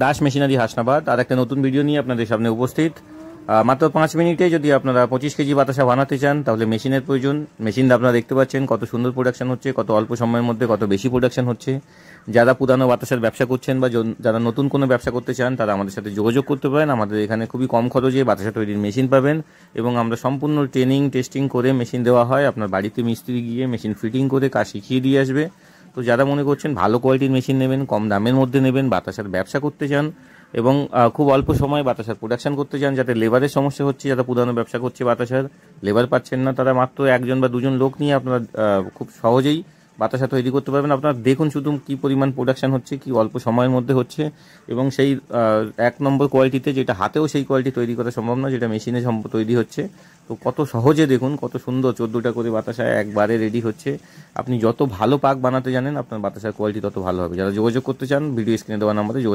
Das machinery Hasnabad আর একটা নতুন video নিয়ে আপনাদের সামনে উপস্থিত। মাত্র 5 মিনিটে যদি আপনারা 25 কেজি বাতাসা বানাতে চান তাহলে মেশিনের প্রয়োজন। মেশিন আপনারা দেখতে পাচ্ছেন কত সুন্দর প্রোডাকশন হচ্ছে, কত অল্প সময়ের মধ্যে কত বেশি প্রোডাকশন হচ্ছে। যারা পুরানো বাতাসার ব্যবসা করছেন বা যারা নতুন কোনো ব্যবসা করতে চান তারা আমাদের সাথে যোগাযোগ করতে পারেন। আমাদের এখানে খুবই কম খরচে বাতাসা তৈরির মেশিন পাবেন এবং আমরা সম্পূর্ণ ট্রেনিং টেস্টিং করে মেশিন দেওয়া হয়। আপনার বাড়িতে মিস্ত্রি গিয়ে মেশিন ফিটিং করে কাজ শিখিয়ে দিয়ে আসবে। তো যারা মনে করছেন ভালো কোয়ালিটির মেশিন নেবেন, কম দামের মধ্যে নেবেন, বাতাসার ব্যবসা করতে চান এবং খুব অল্প সময়ে বাতাসার প্রোডাকশন করতে চান, যাতে লেবারের সমস্যা হচ্ছে, যারা পুরানো ব্যবসা করছে বাতাসার লেবার পাচ্ছেন না, তারা মাত্র 1জন বা 2জন লোক নিয়ে আপনারা খুব সহজেই বাতাসা তৈরি করতে পারবেন। আপনারা দেখুন শুধু কী পরিমাণ প্রোডাকশন হচ্ছে, কি অল্প সময়ের মধ্যে হচ্ছে এবং সেই 1 নম্বর কোয়ালিটিতে, যেটা হাতেও সেই কোয়ালিটি তৈরি করা সম্ভব না, যেটা মেশিনে তৈরি হচ্ছে। তো কত সহজে দেখুন, কত সুন্দর 14টা করে বাতাসা একবারে রেডি হচ্ছে। আপনি যত ভালো পাক বানাতে জানেন আপনার বাতাসার কোয়ালিটি তত ভালো হবে। যারা যোগাযোগ করতে চান ভিডিও স্ক্রিনে দেওয়া নাম্বারে যোগাযোগ